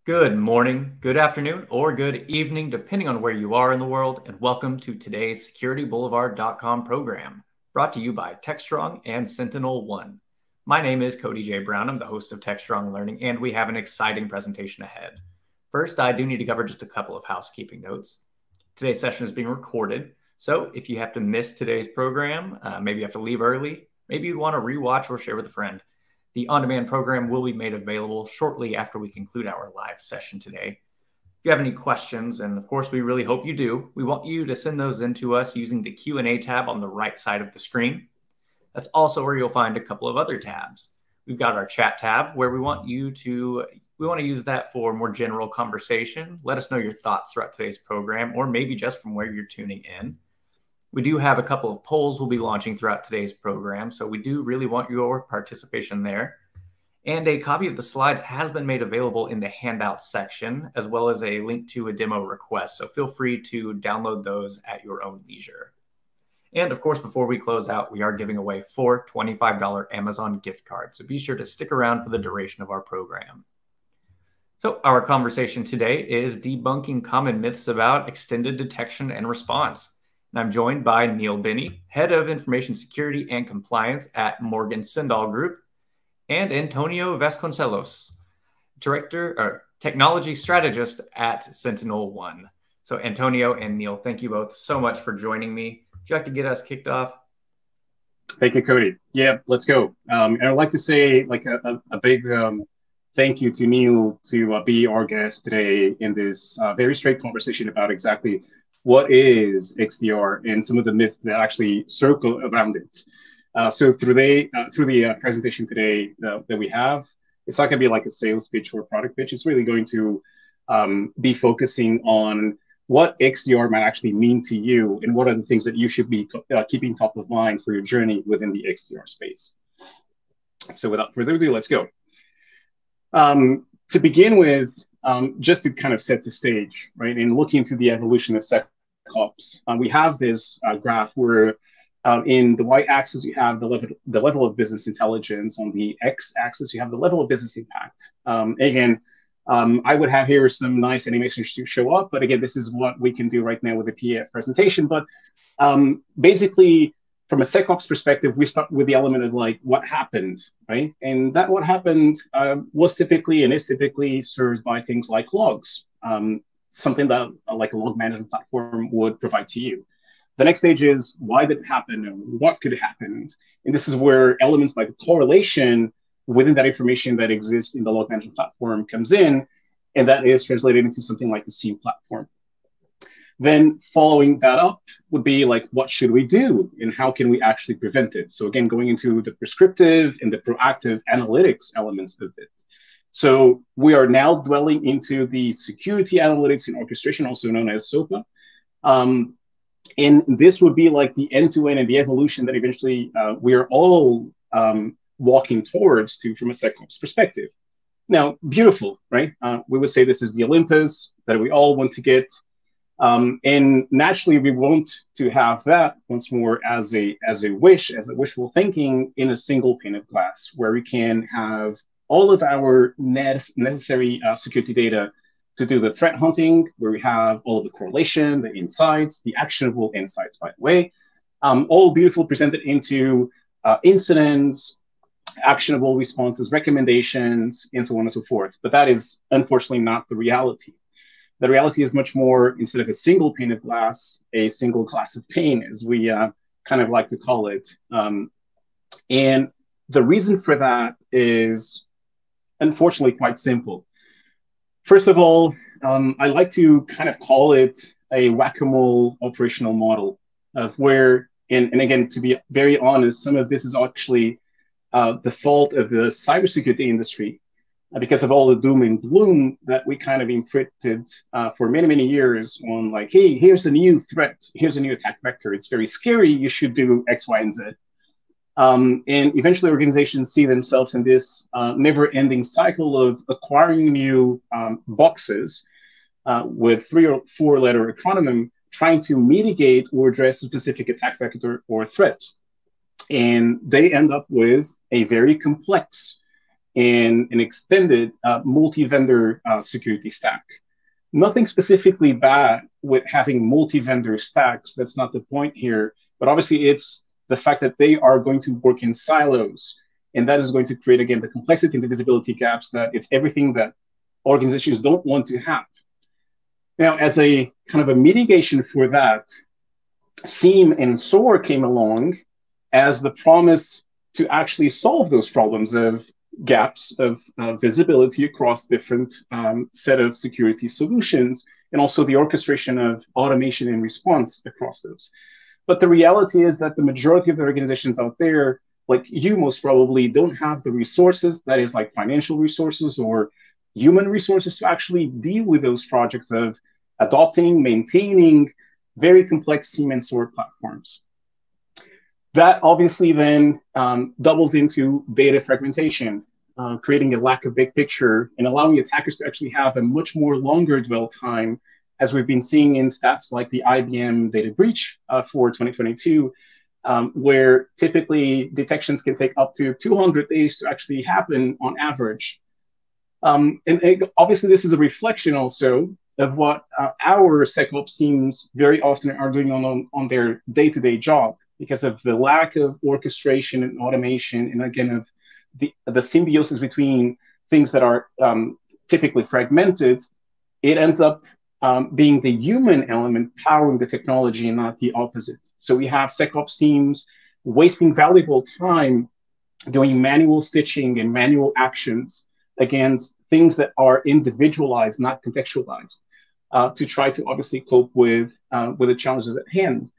Good morning, good afternoon, or good evening, depending on where you are in the world, and welcome to today's SecurityBoulevard.com program, brought to you by Techstrong and SentinelOne. My name is Cody J. Brown. I'm the host of Techstrong Learning, and we have an exciting presentation ahead. First, I do need to cover just a couple of housekeeping notes. Today's session is being recorded, so if you have to miss today's program, maybe you have to leave early, maybe you want to rewatch or share with a friend, the on-demand program will be made available shortly after we conclude our live session today. If you have any questions, and of course we really hope you do, we want you to send those in to us using the Q&A tab on the right side of the screen. That's also where you'll find a couple of other tabs. We've got our chat tab where we want to use that for more general conversation. Let us know your thoughts throughout today's program, or maybe just from where you're tuning in. We do have a couple of polls we'll be launching throughout today's program, so we do really want your participation there. And a copy of the slides has been made available in the handout section, as well as a link to a demo request, so feel free to download those at your own leisure. And of course, before we close out, we are giving away 4 $25 Amazon gift cards, so be sure to stick around for the duration of our program. So our conversation today is debunking common myths about extended detection and response. And I'm joined by Neil Binney, Head of Information Security and Compliance at Morgan Sindall Group, and Antonio Vasconcelos, Technology Strategist at SentinelOne. So Antonio and Neil, thank you both so much for joining me. Would you like to get us kicked off? Thank you, Cody. Yeah, let's go. And I'd like to say a big thank you to Neil to be our guest today in this very straight conversation about exactly what is XDR and some of the myths that actually circle around it. So through the presentation today that we have, it's not going to be like a sales pitch or a product pitch. It's really going to be focusing on what XDR might actually mean to you and what are the things that you should be keeping top of mind for your journey within the XDR space. So without further ado, let's go. To begin with, just to kind of set the stage, right, and looking into the evolution of SecOps, we have this graph where in the y-axis you have the level of business intelligence. On the x-axis you have the level of business impact. I would have here some nice animations to show up, but again, this is what we can do right now with the PDF presentation. But basically, from a SecOps perspective, we start with the element of like what happened, right? And that what happened was typically and is typically served by things like logs, something that like a log management platform would provide to you. The next page is why did it happen and what could have happened. And this is where elements like correlation within that information that exists in the log management platform comes in, and that is translated into something like the SIEM platform. Then following that up would be like, what should we do and how can we actually prevent it? So again, going into the prescriptive and the proactive analytics elements of it. So we are now dwelling into the security analytics and orchestration, also known as SOPA. And this would be like the end-to-end and the evolution that eventually we are all walking towards from a SecOps perspective. Now, beautiful, right? We would say this is the Olympus that we all want to get. And naturally, we want to have that once more as a wishful thinking in a single pane of glass, where we can have all of our necessary security data to do the threat hunting, where we have all of the correlation, the insights, the actionable insights, by the way, all beautiful presented into incidents, actionable responses, recommendations, and so on and so forth. But that is unfortunately not the reality. The reality is much more, instead of a single pane of glass, a single glass of pain, as we kind of like to call it. And the reason for that is unfortunately quite simple. First of all, I like to kind of call it a whack-a-mole operational model of where, and again, to be very honest, some of this is actually the fault of the cybersecurity industry, because of all the doom and gloom that we kind of inflicted for many, many years on like, hey, here's a new threat, here's a new attack vector, it's very scary, you should do X, Y, and Z. And eventually organizations see themselves in this never-ending cycle of acquiring new boxes with 3 or 4 letter acronym, trying to mitigate or address a specific attack vector or threat. And they end up with a very complex in an extended multi-vendor security stack. Nothing specifically bad with having multi-vendor stacks. That's not the point here. But obviously, it's the fact that they are going to work in silos. And that is going to create, again, the complexity and the visibility gaps that it's everything that organizations don't want to have. Now, as a kind of a mitigation for that, SIEM and SOAR came along as the promise to actually solve those problems of gaps of visibility across different set of security solutions, and also the orchestration of automation and response across those. But the reality is that the majority of the organizations out there, like you most probably, don't have the resources, that is like financial resources or human resources, to actually deal with those projects of adopting, maintaining very complex SIEM and SOAR platforms. That obviously then doubles into data fragmentation, creating a lack of big picture and allowing attackers to actually have a much more longer dwell time, as we've been seeing in stats like the IBM data breach for 2022, where typically detections can take up to 200 days to actually happen on average. And obviously, this is a reflection also of what our SecOps teams very often are doing on their day-to-day job, because of the lack of orchestration and automation, and again, of the symbiosis between things that are typically fragmented. It ends up being the human element powering the technology and not the opposite. So we have SecOps teams wasting valuable time doing manual stitching and manual actions against things that are individualized, not contextualized, to try to obviously cope with the challenges at hand.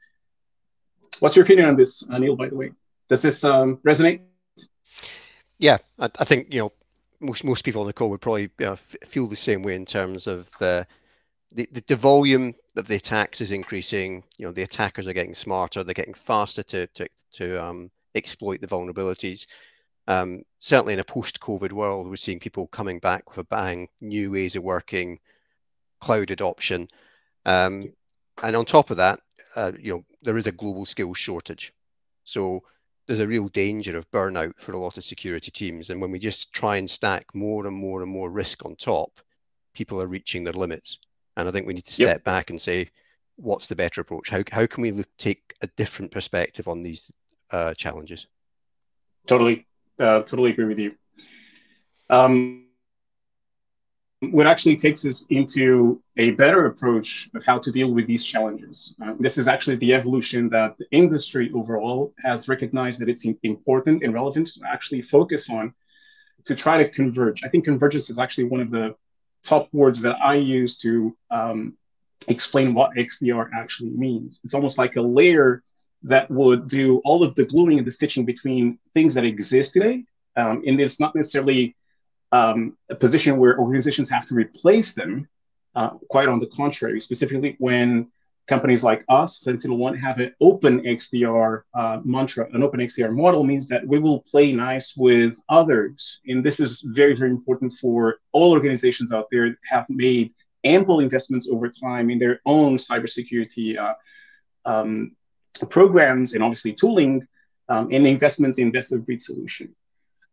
What's your opinion on this, Neil, by the way? Does this resonate? Yeah, I think, you know, most people on the call would probably feel the same way in terms of the volume of the attacks is increasing. You know, the attackers are getting smarter, they're getting faster to exploit the vulnerabilities. Certainly in a post-COVID world, we're seeing people coming back with a bang, new ways of working, cloud adoption. And on top of that, you know, there is a global skills shortage. So there's a real danger of burnout for a lot of security teams. And when we just try and stack more and more and more risk on top, people are reaching their limits. And I think we need to step back and say, what's the better approach? How can we take a different perspective on these challenges? Totally agree with you. What actually takes us into a better approach of how to deal with these challenges. This is actually the evolution that the industry overall has recognized that it's important and relevant to actually focus on, to try to converge. I think convergence is actually one of the top words that I use to explain what XDR actually means. It's almost like a layer that would do all of the gluing and the stitching between things that exist today. And it's not necessarily a position where organizations have to replace them. Quite on the contrary, specifically when companies like us, SentinelOne, have an open XDR mantra. An open XDR model means that we will play nice with others. And this is very, very important for all organizations out there that have made ample investments over time in their own cybersecurity programs and obviously tooling and investments in best-of-breed solution.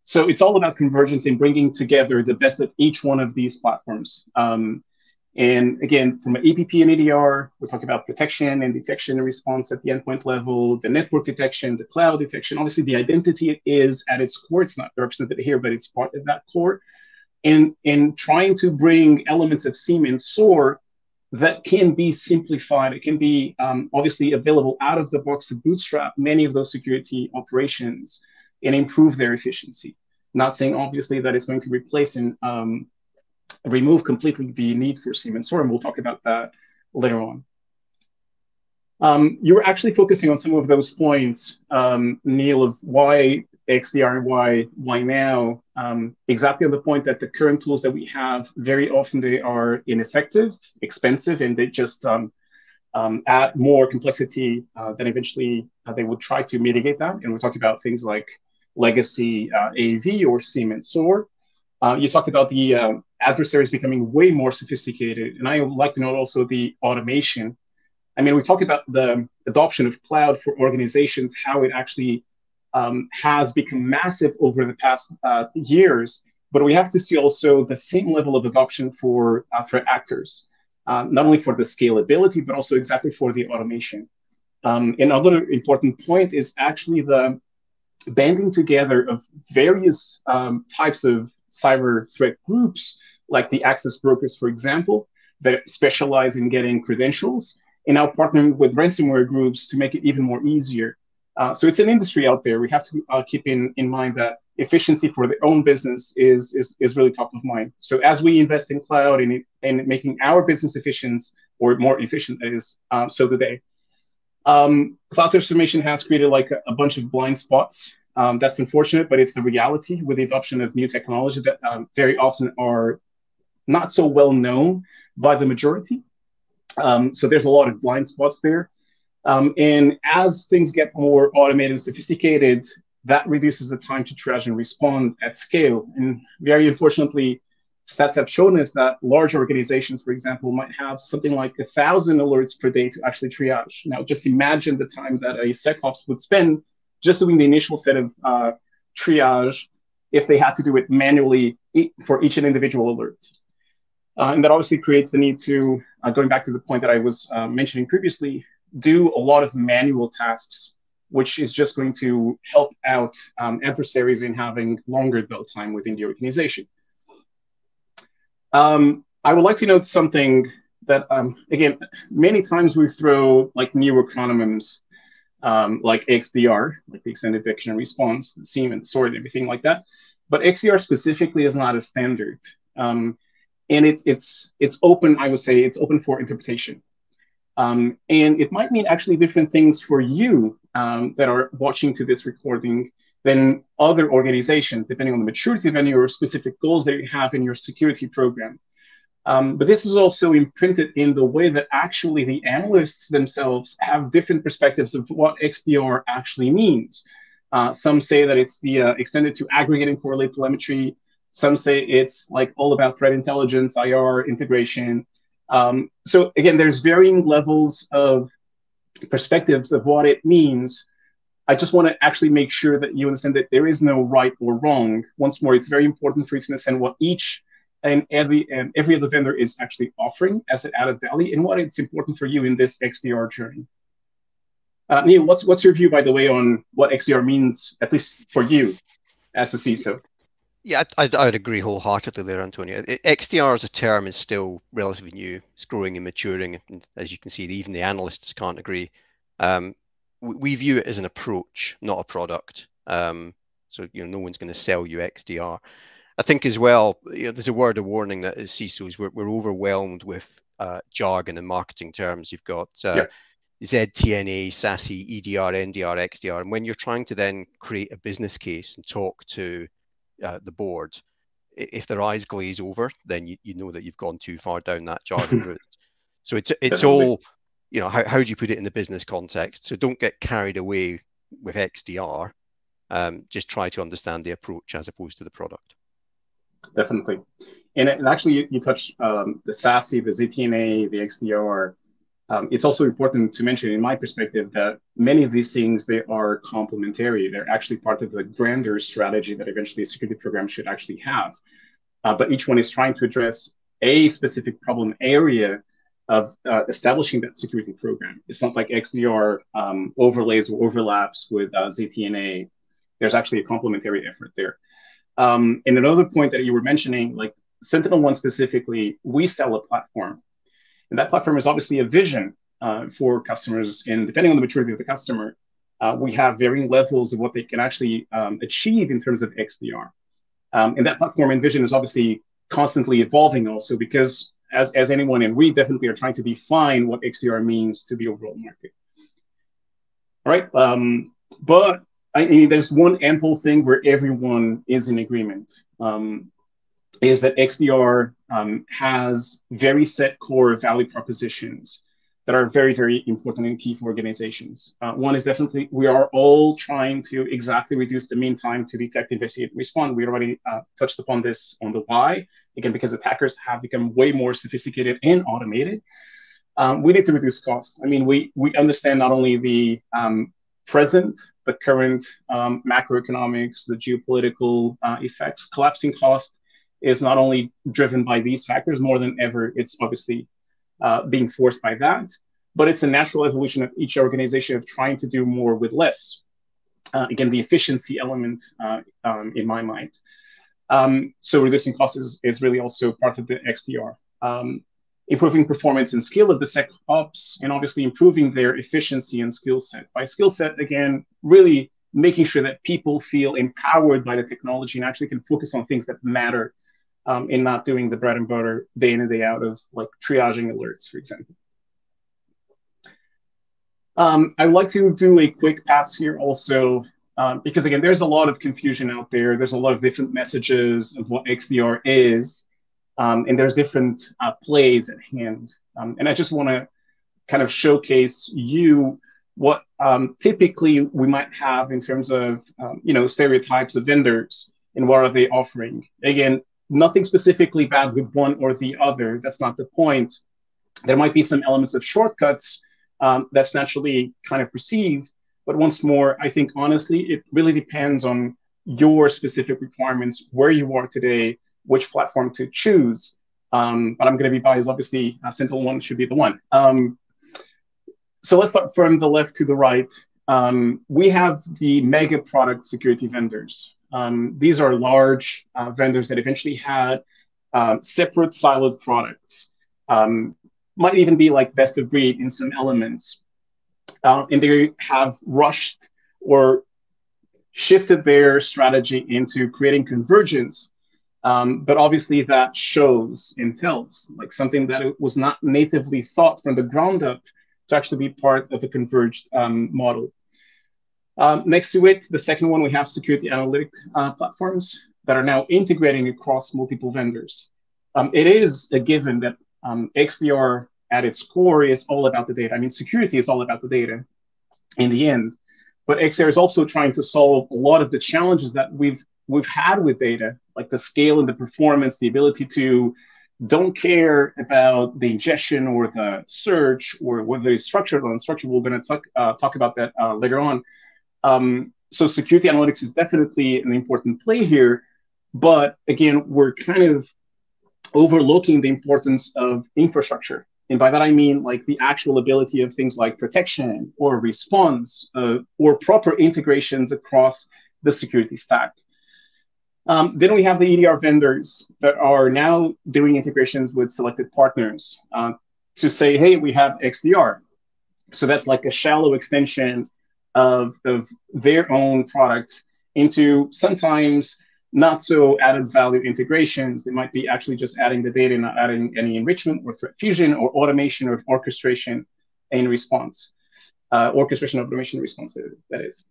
So it's all about convergence and bringing together the best of each one of these platforms. And again, from an APP and EDR, we're talking about protection and detection and response at the endpoint level, the network detection, the cloud detection. Obviously, the identity is at its core. It's not represented here, but it's part of that core. And trying to bring elements of SIEM and SOAR that can be simplified. It can be obviously available out of the box to bootstrap many of those security operations and improve their efficiency. Not saying obviously that it's going to replace and remove completely the need for SIEM and SOAR, and we'll talk about that later on. You were actually focusing on some of those points, Neil, of why XDR and why now. Exactly on the point that the current tools that we have, very often they are ineffective, expensive, and they just add more complexity than eventually they would try to mitigate that. And we're talking about things like legacy AV or SIEM and SOAR. You talked about the adversaries becoming way more sophisticated. And I would like to note also the automation. I mean, we talk about the adoption of cloud for organizations, how it actually has become massive over the past years. but we have to see also the same level of adoption for threat actors, not only for the scalability, but also exactly for the automation. Another important point is actually the banding together of various types of cyber threat groups, like the access brokers, for example, that specialize in getting credentials, and now partnering with ransomware groups to make it even more easier. So it's an industry out there. We have to keep in mind that efficiency for their own business is really top of mind. So as we invest in cloud and making our business efficient or more efficient, that is, so do they. Cloud transformation has created like a bunch of blind spots. That's unfortunate, but it's the reality with the adoption of new technology that very often are not so well known by the majority. So there's a lot of blind spots there. And as things get more automated and sophisticated, that reduces the time to triage and respond at scale. And very unfortunately, stats have shown us that large organizations, for example, might have something like 1,000 alerts per day to actually triage. Now, just imagine the time that a SecOps would spend just doing the initial set of triage if they had to do it manually for each individual alert. And that obviously creates the need to, going back to the point that I was mentioning previously, do a lot of manual tasks, which is just going to help out adversaries in having longer build time within the organization. I would like to note something that, again, many times we throw like new acronyms like XDR, like the extended detection and response, the SIEM and SOAR and everything like that. But XDR specifically is not a standard. And it's open, I would say, it's open for interpretation. And it might mean actually different things for you that are watching to this recording than other organizations, depending on the maturity of any or specific goals that you have in your security program. But this is also imprinted in the way that actually the analysts themselves have different perspectives of what XDR actually means. Some say that it's the extended to aggregate and correlate telemetry. Some say it's like all about threat intelligence, IR integration. So again, there's varying levels of perspectives of what it means. I just want to actually make sure that you understand that there is no right or wrong. Once more, it's very important for you to understand what each and every other vendor is actually offering as an added value and what it's important for you in this XDR journey. Neil, what's your view, by the way, on what XDR means, at least for you as a CISO? Yeah, I'd agree wholeheartedly there, Antonio. XDR as a term is still relatively new. It's growing and maturing. And as you can see, even the analysts can't agree. We view it as an approach, not a product. So no one's going to sell you XDR. I think as well, there's a word of warning that as CISOs, we're overwhelmed with jargon and marketing terms. You've got ZTNA, SASE, EDR, NDR, XDR. And when you're trying to then create a business case and talk to the board, if their eyes glaze over, then you know that you've gone too far down that jargon route. So it's all, how do you put it in the business context? So don't get carried away with XDR. Just try to understand the approach as opposed to the product. Definitely. And actually, you touched the SASE, the ZTNA, the XDR. It's also important to mention, in my perspective, that many of these things, they are complementary. They're actually part of the grander strategy that eventually a security program should actually have. But each one is trying to address a specific problem area of establishing that security program. It's not like XDR overlays or overlaps with ZTNA. There's actually a complementary effort there. And another point that you were mentioning, like SentinelOne specifically, we sell a platform. And that platform is obviously a vision for customers. And depending on the maturity of the customer, we have varying levels of what they can actually achieve in terms of XDR. And that platform and vision is obviously constantly evolving also, because as anyone, and we definitely are trying to define what XDR means to the overall market. All right. But I mean, there's one ample thing where everyone is in agreement. Is that XDR has very set core value propositions that are very, very important and key for organizations. One is definitely, we are all trying to exactly reduce the mean time to detect, investigate, and respond. We already touched upon this on the why, again, because attackers have become way more sophisticated and automated. We need to reduce costs. I mean, we understand not only the present, but current macroeconomics, the geopolitical effects, collapsing costs, is not only driven by these factors more than ever, it's obviously being forced by that, but it's a natural evolution of each organization of trying to do more with less. Again, the efficiency element in my mind. So reducing costs is really also part of the XDR. Improving performance and skill of the SecOps, and obviously improving their efficiency and skill set. By skill set, again, really making sure that people feel empowered by the technology and actually can focus on things that matter, and not doing the bread and butter day in and day out of like triaging alerts, for example. I would like to do a quick pass here also, because again, there's a lot of confusion out there. There's a lot of different messages of what XDR is. And there's different plays at hand. And I just want to kind of showcase you what typically we might have in terms of, stereotypes of vendors and what are they offering. Again, nothing specifically bad with one or the other. That's not the point. There might be some elements of shortcuts that's naturally kind of perceived. But once more, I think, honestly, it really depends on your specific requirements, where you are today, which platform to choose. But I'm going to be biased, obviously, SentinelOne should be the one. So let's start from the left to the right. We have the mega product security vendors. These are large vendors that eventually had separate siloed products. Might even be like best of breed in some elements. And they have rushed or shifted their strategy into creating Convergence. But obviously that shows and tells, like something that it was not natively thought from the ground up to actually be part of a converged model. Next to it, the second one, we have security analytic platforms that are now integrating across multiple vendors. It is a given that XDR at its core is all about the data. I mean, security is all about the data in the end, but XDR is also trying to solve a lot of the challenges that we've had with data, like the scale and the performance, the ability to don't care about the ingestion or the search or whether it's structured or unstructured. We're going to talk about that later on. So security analytics is definitely an important play here, but again, we're kind of overlooking the importance of infrastructure. And by that, I mean like the actual ability of things like protection or response or proper integrations across the security stack. Then we have the EDR vendors that are now doing integrations with selected partners to say, hey, we have XDR. So that's like a shallow extension of their own product into sometimes not so added value integrations. They might be actually just adding the data, not adding any enrichment or threat fusion or automation or orchestration in response. Orchestration, automation, response, that is.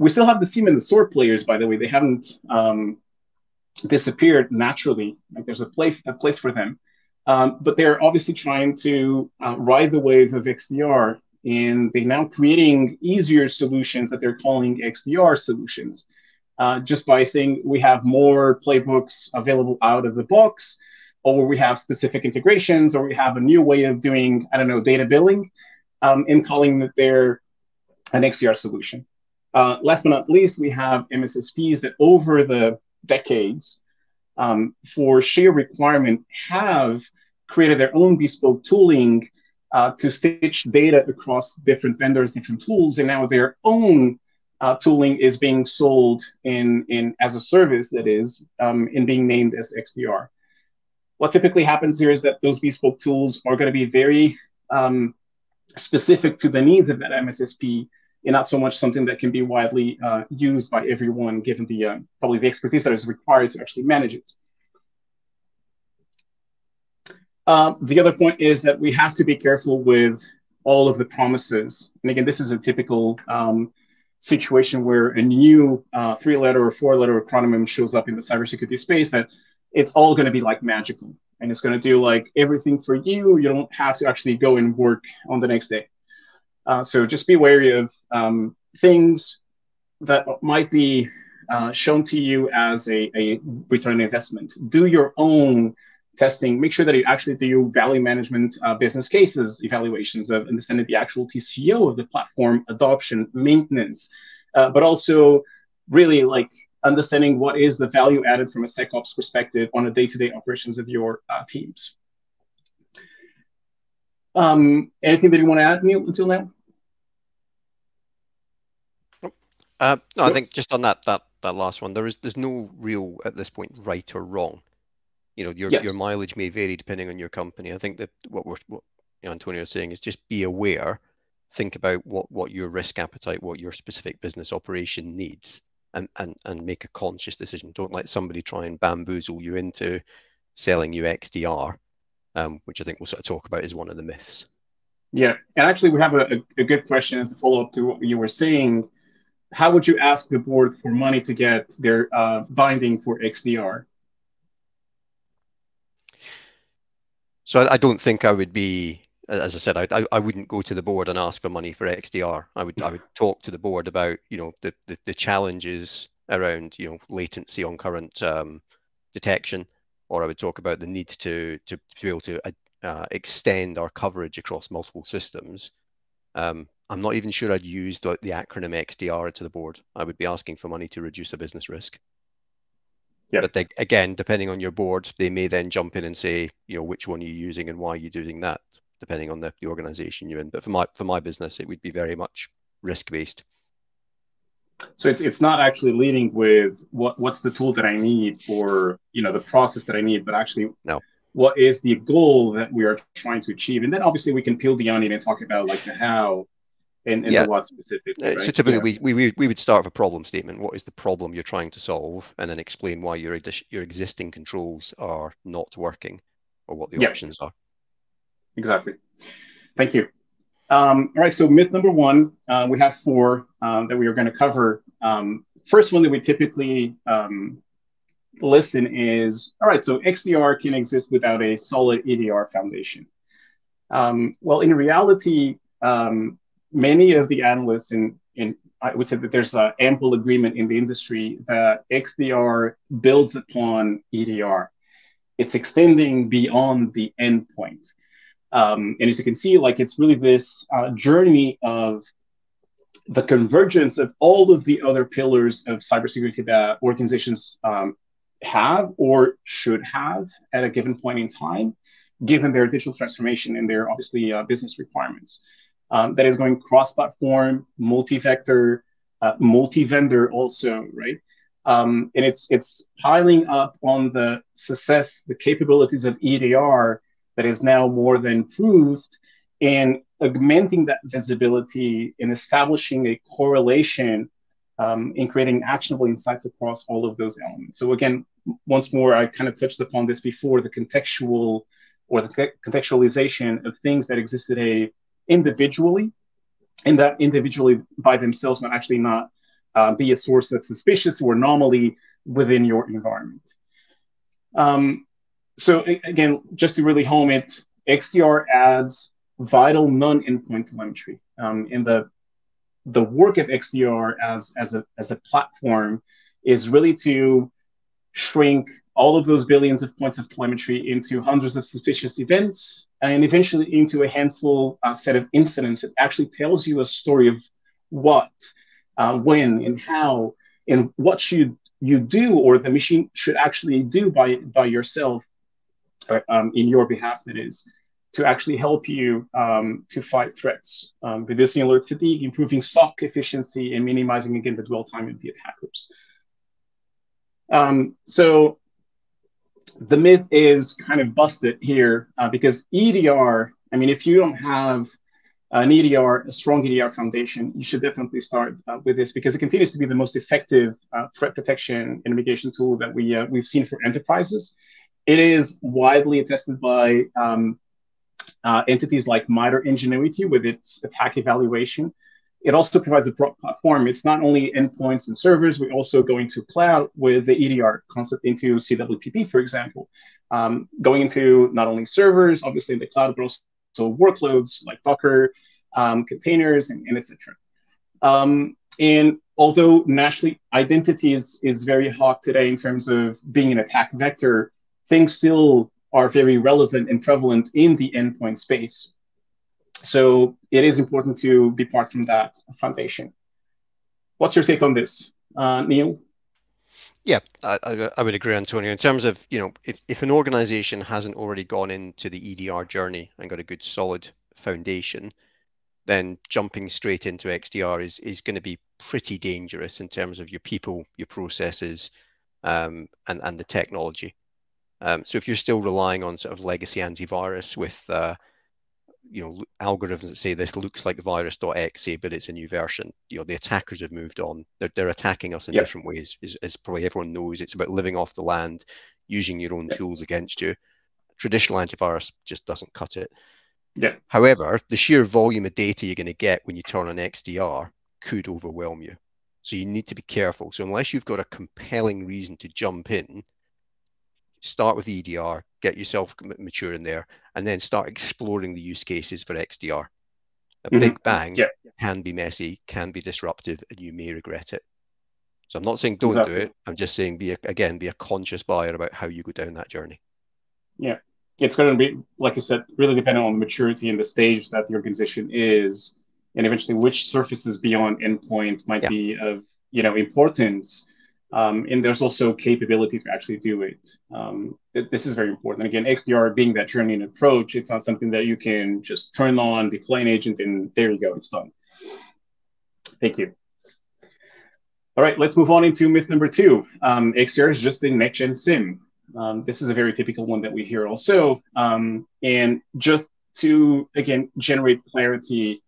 We still have the seam and the sword players, by the way. They haven't disappeared naturally. Like there's a place for them. But they're obviously trying to ride the wave of XDR, and they're now creating easier solutions that they're calling XDR solutions. Just by saying we have more playbooks available out of the box, or we have specific integrations, or we have a new way of doing, I don't know, data billing, and calling that they're an XDR solution. Last but not least, we have MSSPs that over the decades, for sheer requirement, have created their own bespoke tooling to stitch data across different vendors, different tools, and now their own tooling is being sold in as a service, that is, in being named as XDR. What typically happens here is that those bespoke tools are going to be very specific to the needs of that MSSP, and not so much something that can be widely used by everyone, given the probably the expertise that is required to actually manage it. The other point is that we have to be careful with all of the promises. And again, this is a typical situation where a new 3-letter or 4-letter acronym shows up in the cybersecurity space, that it's all going to be like magical, and it's going to do like everything for you. You don't have to actually go and work on the next day. So just be wary of things that might be shown to you as a return on investment. Do your own testing. Make sure that you actually do value management business cases, evaluations of understanding the actual TCO of the platform, adoption, maintenance, but also really like understanding what is the value added from a SecOps perspective on a day-to-day operations of your teams. Anything that you want to add, Neil, until now? No, I think just on that last one, there's no real, at this point, right or wrong. You know, your mileage may vary depending on your company. I think that what Antonio is saying is just be aware, think about what your risk appetite, what your specific business operation needs, and make a conscious decision. Don't let somebody try and bamboozle you into selling you XDR, which I think we'll sort of talk about as one of the myths. Yeah, and actually we have a good question as a follow-up to what you were saying. How would you ask the board for money to get their binding for XDR? So I don't think I would be, as I said, I wouldn't go to the board and ask for money for XDR. I would talk to the board about, you know, the challenges around, you know, latency on current detection, or I would talk about the need to be able to extend our coverage across multiple systems. I'm not even sure I'd use the acronym XDR to the board. I would be asking for money to reduce the business risk. Yep. But again, depending on your board, they may then jump in and say, you know, which one are you using and why are you doing that, depending on the organization you're in. But for my business, it would be very much risk-based. So it's not actually leading with what's the tool that I need, or, you know, the process that I need, but actually what is the goal that we are trying to achieve. And then obviously we can peel the onion and talk about like the how and the what specifically. Right? So typically we would start with a problem statement. What is the problem you're trying to solve? And then explain why your existing controls are not working, or what the options are. Exactly. Thank you. All right, so myth number one, we have 4 that we are going to cover. First one that we typically listen is, all right, so XDR can exist without a solid EDR foundation. Well, in reality, many of the analysts, and I would say that there's ample agreement in the industry that XDR builds upon EDR. It's extending beyond the endpoint. And as you can see, like, it's really this journey of the convergence of all of the other pillars of cybersecurity that organizations have or should have at a given point in time, given their digital transformation and their obviously business requirements. That is going cross-platform, multi-vector, multi-vendor also, right? And it's piling up on the success, the capabilities of EDR that is now more than proved, and augmenting that visibility and establishing a correlation in creating actionable insights across all of those elements. So again, once more, I kind of touched upon this before, the contextual or the contextualization of things that exist today individually, and that individually by themselves might actually not be a source of suspicious or anomaly within your environment. So again, just to really home it, XDR adds vital non-endpoint telemetry. And the work of XDR as a platform is really to shrink all of those billions of points of telemetry into hundreds of suspicious events, and eventually into a handful set of incidents that actually tells you a story of what, when, and how, and what should you do, or the machine should actually do by yourself, in your behalf, that is, to actually help you to fight threats, reducing alert fatigue, improving SOC efficiency, and minimizing, again, the dwell time of the attackers. So the myth is kind of busted here because EDR, I mean, if you don't have an EDR, a strong EDR foundation, you should definitely start with this, because it continues to be the most effective threat protection and mitigation tool that we've seen for enterprises. It is widely attested by entities like MITRE Ingenuity with its attack evaluation. It also provides a broad platform. It's not only endpoints and servers, we also go into cloud with the EDR concept into CWPP, for example, going into not only servers, obviously in the cloud, but also workloads like Docker, containers, and et cetera. And although nationally identity is very hot today in terms of being an attack vector, things still are very relevant and prevalent in the endpoint space. So it is important to be part from that foundation. What's your take on this, Neil? Yeah, I would agree, Antonio. In terms of, if an organization hasn't already gone into the EDR journey and got a good solid foundation, then jumping straight into XDR is going to be pretty dangerous in terms of your people, your processes, and the technology. So if you're still relying on sort of legacy antivirus with algorithms that say this looks like virus.exe, but it's a new version, the attackers have moved on. They're attacking us in Yeah. different ways, as probably everyone knows. It's about living off the land, using your own tools against you. Traditional antivirus just doesn't cut it. Yeah. However, the sheer volume of data you're going to get when you turn on XDR could overwhelm you. So you need to be careful. So unless you've got a compelling reason to jump in, start with EDR, get yourself mature in there, and then start exploring the use cases for XDR. A big bang can be messy, can be disruptive, and you may regret it. So I'm not saying don't do it. I'm just saying be a conscious buyer about how you go down that journey. Yeah. It's going to be, like you said, really dependent on the maturity and the stage that the organization is, and eventually which surfaces beyond endpoint might be of importance. And there's also capability to actually do it. This is very important. Again, XDR being that journeying approach, it's not something that you can just turn on, deploy an agent, and there you go, it's done. Thank you. All right, let's move on into myth number 2. XDR is just a next-gen SIEM. This is a very typical one that we hear also. And just to, again, generate clarity,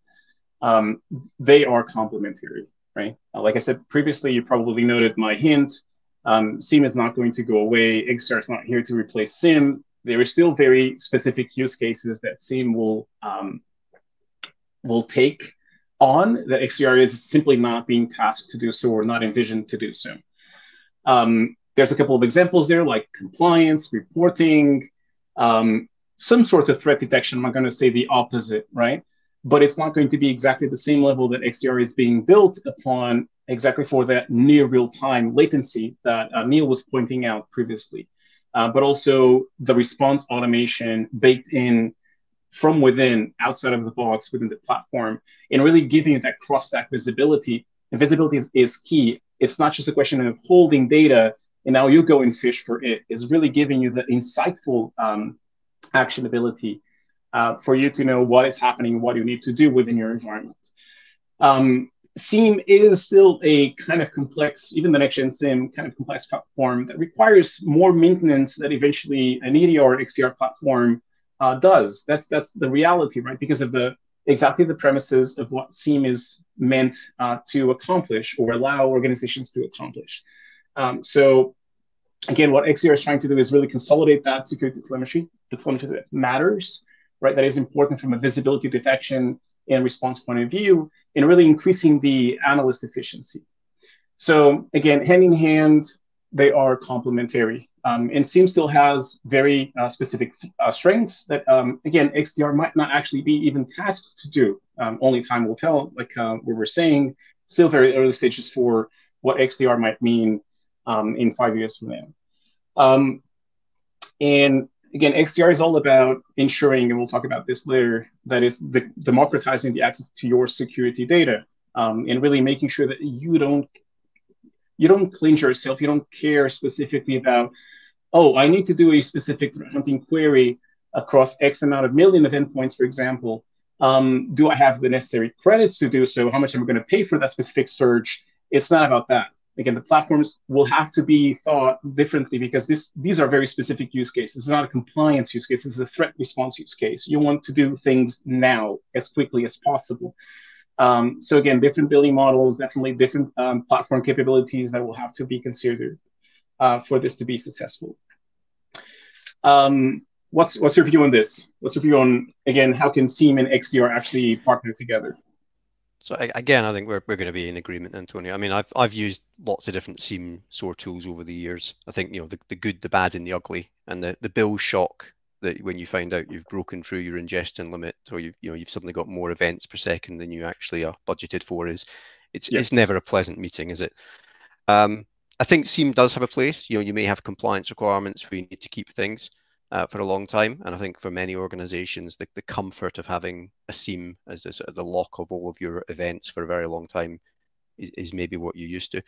they are complementary, right? Like I said previously, you probably noted my hint. SIEM is not going to go away. XDR is not here to replace SIEM. There are still very specific use cases that SIEM will take on that XDR is simply not being tasked to do so or not envisioned to do so. There's a couple of examples there, like compliance, reporting, some sort of threat detection. I'm not going to say the opposite, right? But it's not going to be exactly the same level that XDR is being built upon exactly for that near real-time latency that Neil was pointing out previously. But also the response automation baked in from within, outside of the box, within the platform, and really giving you that cross-stack visibility. And visibility is key. It's not just a question of holding data and now you go and fish for it. It's really giving you the insightful actionability for you to know what is happening, what you need to do within your environment. SIEM is still a kind of complex, even the next-gen SIEM, kind of complex platform that requires more maintenance that eventually an EDR XDR platform does. That's the reality, right? Because of exactly the premises of what SIEM is meant to accomplish or allow organizations to accomplish. So again, what XDR is trying to do is really consolidate that security telemetry that matters, right? That is important from a visibility, detection, and response point of view, and really increasing the analyst efficiency. So again, hand in hand, they are complementary. And SIEM still has very specific strengths that, again, XDR might not actually be even tasked to do. Only time will tell, like where we're staying, still very early stages for what XDR might mean in 5 years from now. And again, XDR is all about ensuring, and we'll talk about this later, that is democratizing the access to your security data, and really making sure that you don't cleanse yourself. You don't care specifically about, oh, I need to do a specific threat hunting query across X amount of million of endpoints, for example. Do I have the necessary credits to do so? How much am I going to pay for that specific search? It's not about that. Again, the platforms will have to be thought differently because these are very specific use cases. It's not a compliance use case. It's a threat response use case. You want to do things now as quickly as possible. So again, different billing models, definitely different platform capabilities that will have to be considered for this to be successful. What's your view on this? What's your view on, again, how can SIEM and XDR actually partner together? So again, I think we're going to be in agreement, Antonio. I mean, I've used lots of different SIEM SOAR tools over the years. I think the good, the bad, and the ugly, and the bill shock that when you find out you've broken through your ingestion limit, or you've suddenly got more events per second than you actually are budgeted for, it's never a pleasant meeting, is it? I think SIEM does have a place. You may have compliance requirements where you need to keep things for a long time. And I think for many organizations, the comfort of having a SIEM as the lock of all of your events for a very long time is maybe what you're used to.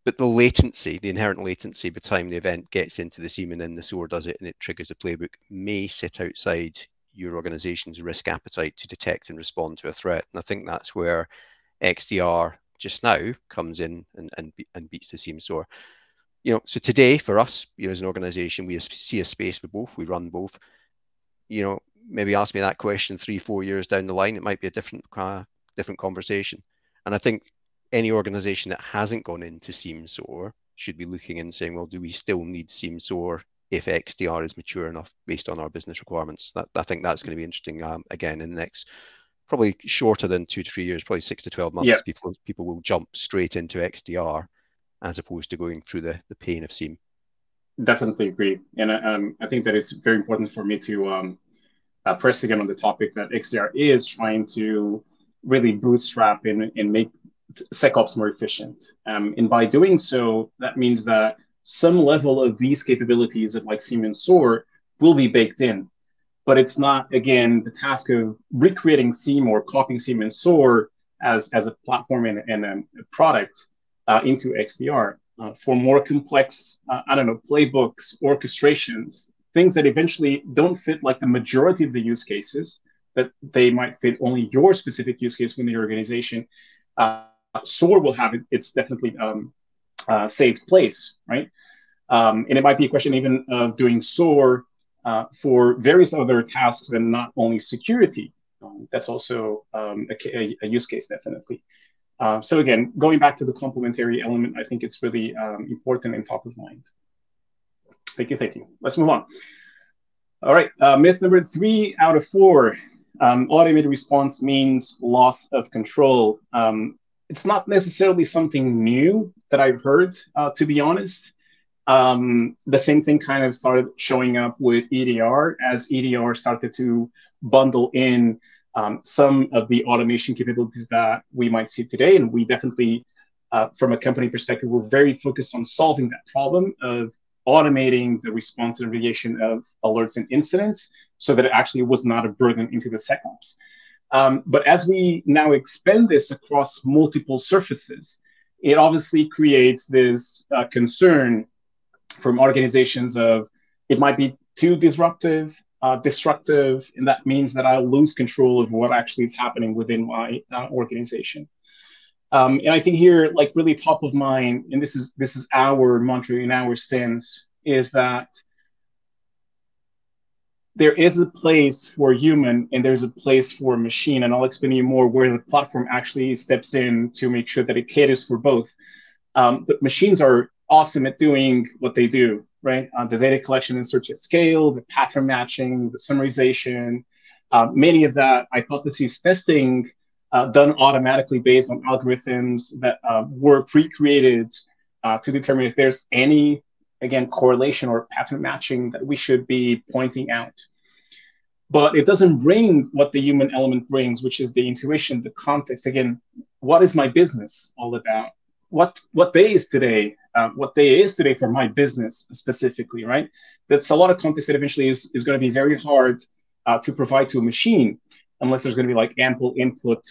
But the latency, the inherent latency by the time the event gets into the seam and then the SOAR does it and it triggers the playbook may sit outside your organization's risk appetite to detect and respond to a threat. And I think that's where XDR just now comes in and beats the seam SOAR. So today for us, as an organization, we see a space for both. We run both. Maybe ask me that question 3-4 years down the line, it might be a different conversation. And I think any organization that hasn't gone into SIEM SOAR should be looking and saying, well, do we still need SIEM SOAR if XDR is mature enough based on our business requirements? I think that's going to be interesting again in the next, probably shorter than 2 to 3 years, probably 6 to 12 months. Yeah. People will jump straight into XDR as opposed to going through the pain of SIEM. Definitely agree. And I think that it's very important for me to press again on the topic that XDR is trying to really bootstrap and make SecOps more efficient. And by doing so, that means that some level of these capabilities of like SIEM and SOAR will be baked in. But it's not, again, the task of recreating SIEM or copying SIEM and SOAR as a platform and a product into XDR. For more complex, playbooks, orchestrations, things that eventually don't fit like the majority of the use cases, that they might fit only your specific use case within the organization. SOAR will have its definitely saved place, right? And it might be a question even of doing SOAR for various other tasks and not only security. That's also a use case, definitely. So again, going back to the complementary element, I think it's really important and top of mind. Thank you. Let's move on. All right, myth number 3 out of 4. Automated response means loss of control. It's not necessarily something new that I've heard, to be honest. The same thing kind of started showing up with EDR as EDR started to bundle in some of the automation capabilities that we might see today. And we definitely, from a company perspective, we're very focused on solving that problem of automating the response and remediation of alerts and incidents so that it actually was not a burden into the SecOps. But as we now expand this across multiple surfaces, it obviously creates this concern from organizations of it might be too disruptive, destructive, and that means that I'll lose control of what actually is happening within my organization. And I think here, like really top of mind, and this is our mantra and our stance, is that there is a place for human and there's a place for machine. And I'll explain to you more where the platform actually steps in to make sure that it caters for both. But machines are awesome at doing what they do, right? The data collection and search at scale, the pattern matching, the summarization, many of that hypothesis testing done automatically based on algorithms that were pre-created to determine if there's any, again, correlation or pattern matching that we should be pointing out. But it doesn't bring what the human element brings, which is the intuition, the context. Again, what is my business all about? What day is today? What day is today for my business specifically, right? That's a lot of context that eventually is going to be very hard to provide to a machine unless there's going to be like ample input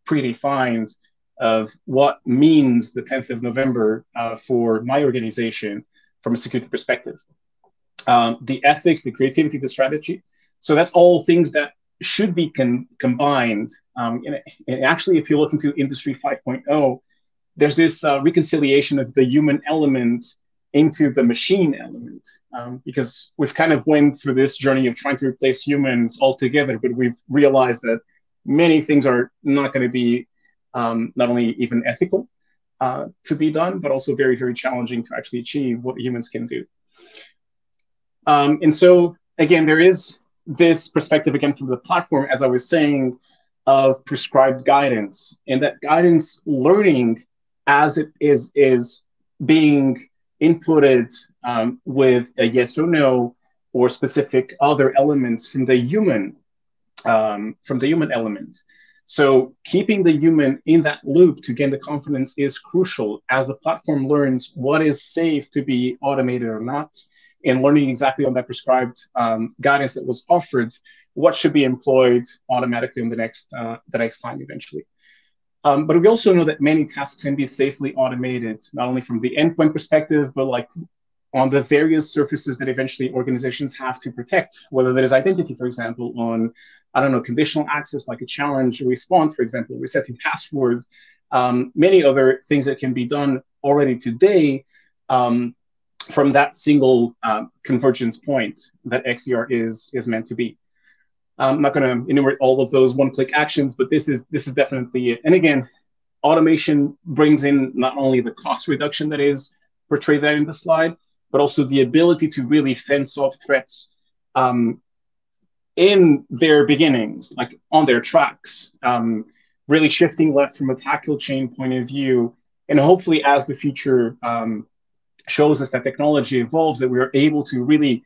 predefined of what means the 10th of November for my organization from a security perspective. The ethics, the creativity, the strategy. So that's all things that should be combined. And actually, if you look into Industry 5.0, there's this reconciliation of the human element into the machine element, because we've kind of went through this journey of trying to replace humans altogether, but we've realized that many things are not going to be not only even ethical to be done, but also very, very challenging to actually achieve what humans can do. And so, again, there is this perspective, again, from the platform, as I was saying, of prescribed guidance, and that guidance learning as it is being inputted with a yes or no or specific other elements from the human element. So keeping the human in that loop to gain the confidence is crucial as the platform learns what is safe to be automated or not, and learning exactly on that prescribed guidance that was offered, what should be employed automatically on the next time eventually. But we also know that many tasks can be safely automated, not only from the endpoint perspective, but like on the various surfaces that eventually organizations have to protect, whether that is identity, for example, on, I don't know, conditional access, like a challenge response, for example, resetting passwords, many other things that can be done already today from that single convergence point that XDR is meant to be. I'm not going to enumerate all of those one-click actions, but this is definitely it. And again, automation brings in not only the cost reduction that is portrayed there in the slide, but also the ability to really fence off threats in their beginnings, like on their tracks, really shifting left from a tactical chain point of view. And hopefully, as the future shows us that technology evolves, that we are able to really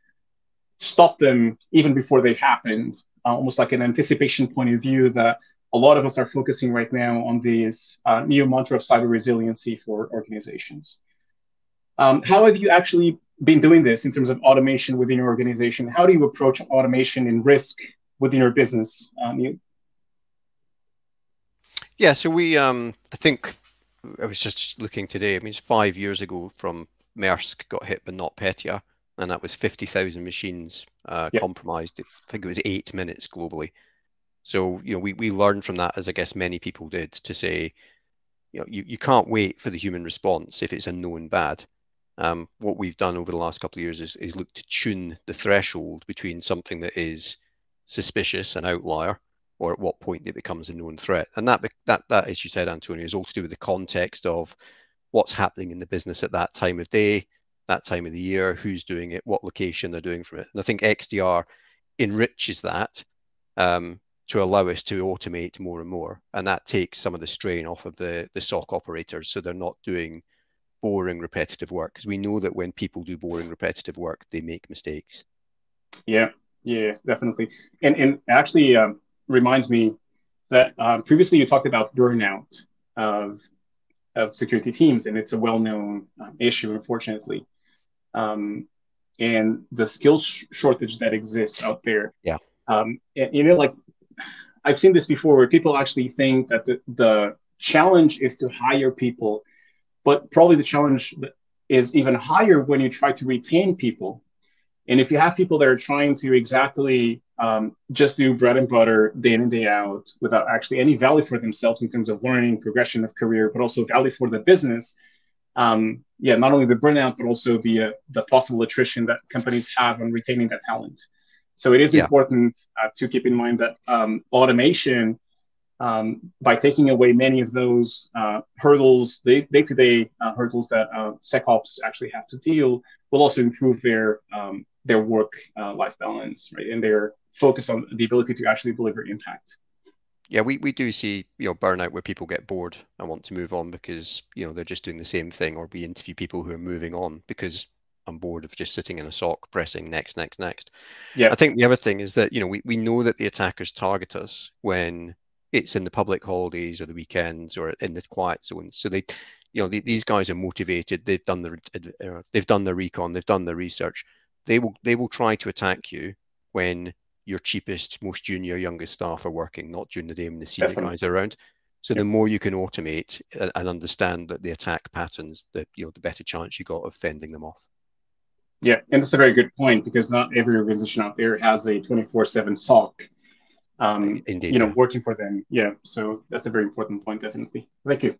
stop them even before they happened, almost like an anticipation point of view that a lot of us are focusing right now on this new mantra of cyber resiliency for organizations. How have you actually been doing this in terms of automation within your organization? How do you approach automation and risk within your business, Neil? Yeah, so we, I think I was just looking today. I mean, it's 5 years ago from Maersk got hit by NotPetya, and that was 50,000 machines compromised. I think it was 8 minutes globally. So, we learned from that, as I guess many people did, to say, you can't wait for the human response if it's a known bad. What we've done over the last couple of years is look to tune the threshold between something that is suspicious, an outlier, or at what point it becomes a known threat. And that, as you said, Antonio, is all to do with the context of what's happening in the business at that time of day, that time of the year, who's doing it, what location they're doing from it. And I think XDR enriches that to allow us to automate more and more. And that takes some of the strain off of the SOC operators, so they're not doing boring, repetitive work. Because we know that when people do boring, repetitive work, they make mistakes. Yeah, definitely. And actually reminds me that previously you talked about burnout of security teams, and it's a well-known issue, unfortunately. And the skill shortage that exists out there. Yeah. And, like I've seen this before, where people actually think that the challenge is to hire people, but probably the challenge is even higher when you try to retain people. And if you have people that are trying to exactly just do bread and butter day in and day out without actually any value for themselves in terms of learning, progression of career, but also value for the business, not only the burnout, but also the possible attrition that companies have on retaining that talent. So it is important to keep in mind that automation, by taking away many of those hurdles, day-to-day hurdles that SecOps actually have to deal, will also improve their work-life balance, right, and their focus on the ability to actually deliver impact. Yeah, we do see burnout where people get bored and want to move on because they're just doing the same thing, or we interview people who are moving on because I'm bored of just sitting in a SOC pressing next. Yeah. I think the other thing is that we know that the attackers target us when it's in the public holidays or the weekends or in the quiet zones. So they, these guys are motivated. They've done their recon, they've done their research. They will try to attack you when your cheapest, most junior, youngest staff are working, not during the day when the senior guys are around. So the more you can automate and understand that the attack patterns, the better chance you got of fending them off. Yeah, and that's a very good point, because not every organization out there has a 24/7 SOC. Indeed, working for them. Yeah, so that's a very important point, definitely. Thank you.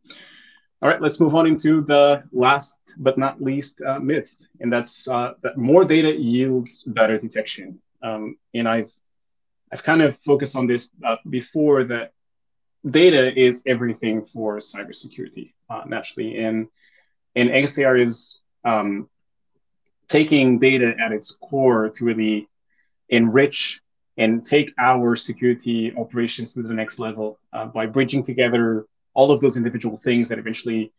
All right, let's move on into the last but not least myth, and that's that more data yields better detection. And I've kind of focused on this before, that data is everything for cybersecurity, naturally, and XDR is taking data at its core to really enrich and take our security operations to the next level by bridging together all of those individual things that eventually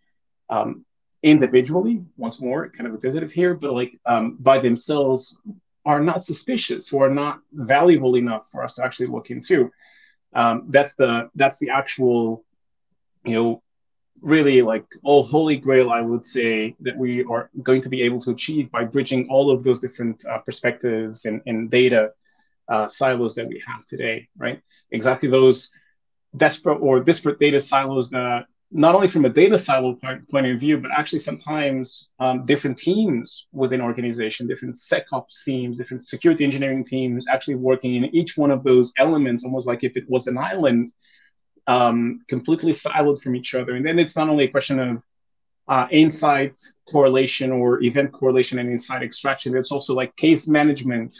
individually, once more, kind of repetitive here, but like by themselves are not suspicious or not valuable enough for us to actually look into. That's the actual, really like all holy grail, I would say, that we are going to be able to achieve by bridging all of those different perspectives and data silos that we have today, right? Exactly those disparate data silos that not only from a data silo point of view, but actually sometimes different teams within organization, different SecOps teams, different security engineering teams actually working in each one of those elements, almost like if it was an island, completely siloed from each other. And then it's not only a question of insight correlation or event correlation and insight extraction, it's also like case management,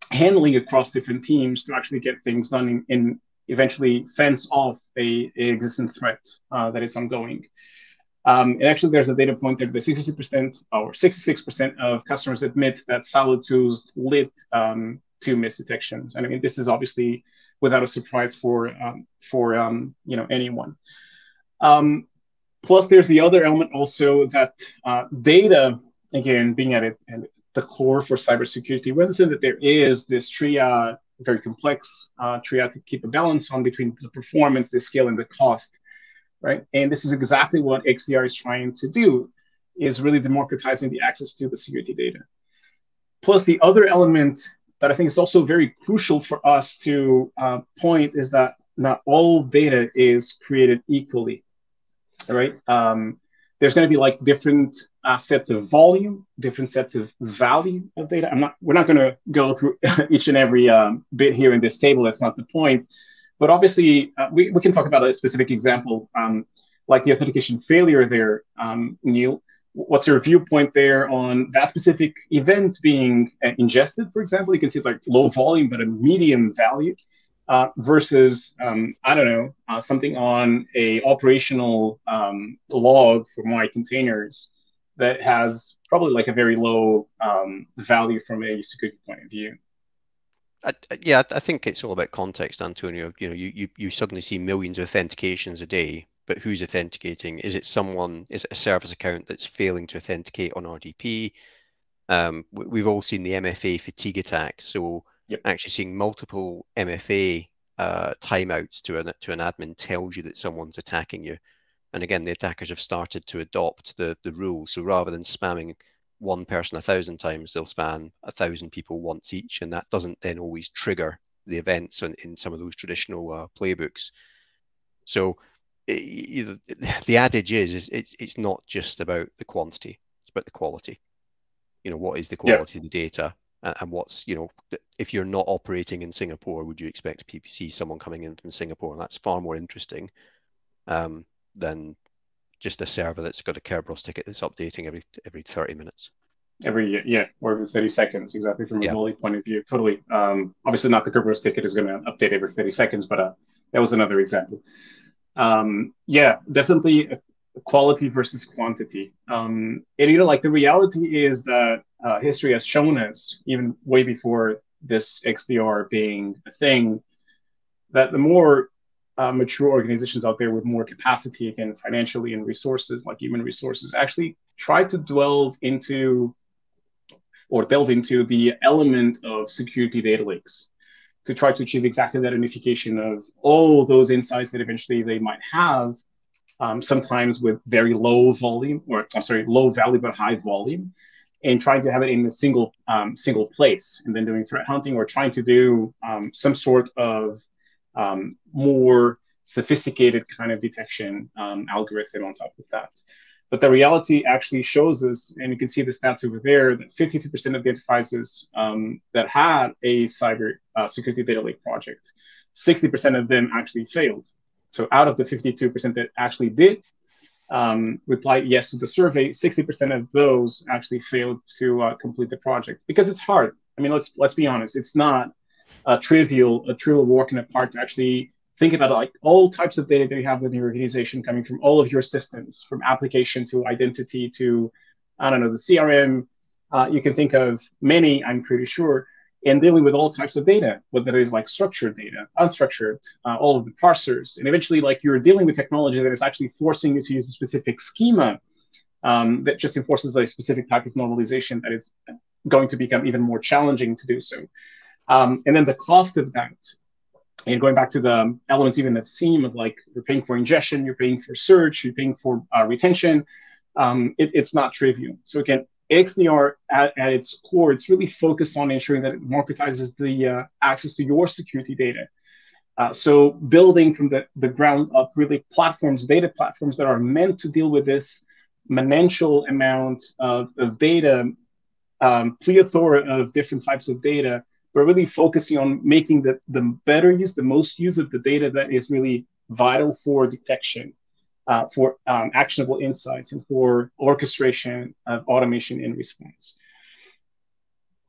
handling across different teams to actually get things done in eventually fence off a existing threat that is ongoing. And actually, there's a data point there that 60% or 66% of customers admit that siloed tools lead to misdetections. And I mean, this is obviously without a surprise for anyone. Plus, there's the other element also that data, again, being at the core for cybersecurity, we understand that there is this triad, very complex triad to keep a balance on between the performance, the scale, and the cost, right? And this is exactly what XDR is trying to do, is really democratizing the access to the security data. Plus, the other element that I think is also very crucial for us to point is that not all data is created equally, right? There's going to be like different sets of volume, different sets of value of data. We're not going to go through each and every bit here in this table. That's not the point. But obviously, we can talk about a specific example, like the authentication failure there, Neil. What's your viewpoint there on that specific event being ingested, for example? You can see it's like low volume, but a medium value. Versus, I don't know, something on a operational log for my containers that has probably like a very low value from a security point of view. I think it's all about context, Antonio. You know, you suddenly see millions of authentications a day, but who's authenticating? Is it a service account that's failing to authenticate on RDP? We've all seen the MFA fatigue attack. So actually seeing multiple MFA timeouts to an admin tells you that someone's attacking you. And again, the attackers have started to adopt the rules. So rather than spamming one person 1,000 times, they'll spam 1,000 people once each, and that doesn't then always trigger the events in some of those traditional playbooks. So the adage is it's not just about the quantity; it's about the quality. You know, what is the quality of the data, and what's, you know, if you're not operating in Singapore, would you expect to see someone coming in from Singapore? And that's far more interesting than just a server that's got a Kerberos ticket that's updating every 30 minutes. Or every 30 seconds, exactly, from a volley point of view. Totally. Obviously, not the Kerberos ticket is going to update every 30 seconds, but that was another example. Definitely quality versus quantity. And, you know, like the reality is that history has shown us, even way before this XDR being a thing, that the more mature organizations out there with more capacity, again, financially and resources, like human resources, actually try to delve into the element of security data lakes to try to achieve exactly that unification of all those insights that eventually they might have, sometimes with very low volume, low value but high volume, and trying to have it in a single place, and then doing threat hunting or trying to do some sort of more sophisticated kind of detection algorithm on top of that. But the reality actually shows us, and you can see the stats over there, that 52% of the enterprises that had a cyber security data lake project, 60% of them actually failed. So out of the 52% that actually did reply yes to the survey, 60% of those actually failed to complete the project, because it's hard. I mean, let's be honest, it's not a trivial walk in the park to actually think about like all types of data that you have within your organization, coming from all of your systems, from application to identity to, I don't know, the CRM. You can think of many, I'm pretty sure, and dealing with all types of data, whether it is like structured data, unstructured, all of the parsers, and eventually like you're dealing with technology that is actually forcing you to use a specific schema that just enforces a specific type of normalization that is going to become even more challenging to do so. And then the cost of that, and going back to the elements even of SIEM, of like you're paying for ingestion, you're paying for search, you're paying for retention, it's not trivial. So again, XDR at its core, it's really focused on ensuring that it democratizes the access to your security data. So building from the ground up, really platforms, data platforms that are meant to deal with this exponential amount of data, plethora of different types of data, but really focusing on making the better use, the most use of the data that is really vital for detection, for actionable insights, and for orchestration of automation in response.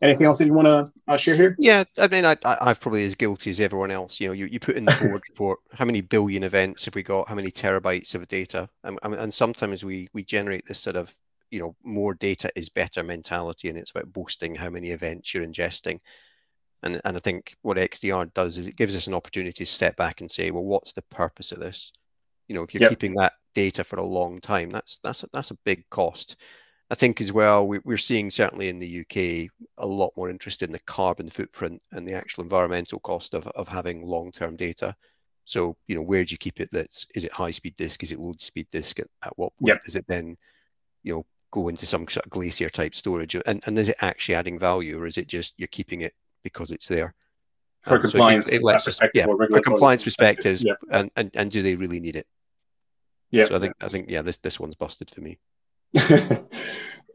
Anything else that you want to share here? Yeah, I mean, I've probably as guilty as everyone else. You put in the board report, how many billion events have we got? How many terabytes of data? And sometimes we generate this sort of, more data is better mentality, and it's about boasting how many events you're ingesting. And I think what XDR does is it gives us an opportunity to step back and say, well, what's the purpose of this? If you're keeping that data for a long time, that's a big cost. I think as well, we're seeing certainly in the UK a lot more interest in the carbon footprint and the actual environmental cost of having long-term data. So, where do you keep it? Is it high-speed disk? Is it low-speed disk? At what point does it then, go into some sort of glacier type storage? And is it actually adding value, or is it just you're keeping it because it's there? For compliance, so it lets us, for compliance perspectives, and do they really need it? Yeah. So I think this one's busted for me.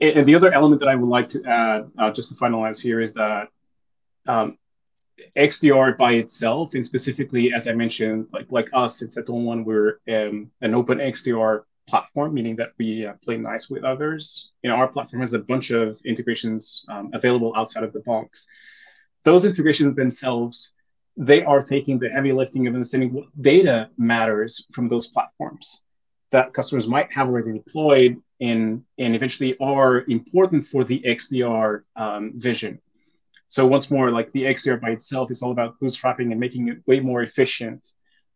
And the other element that I would like to add, just to finalize here, is that XDR by itself, and specifically, as I mentioned, like us, it's at One, we're an open XDR platform, meaning that we play nice with others. Our platform has a bunch of integrations available outside of the box. Those integrations themselves, they are taking the heavy lifting of understanding what data matters from those platforms that customers might have already deployed and eventually are important for the XDR vision. So once more, like the XDR by itself is all about bootstrapping and making it way more efficient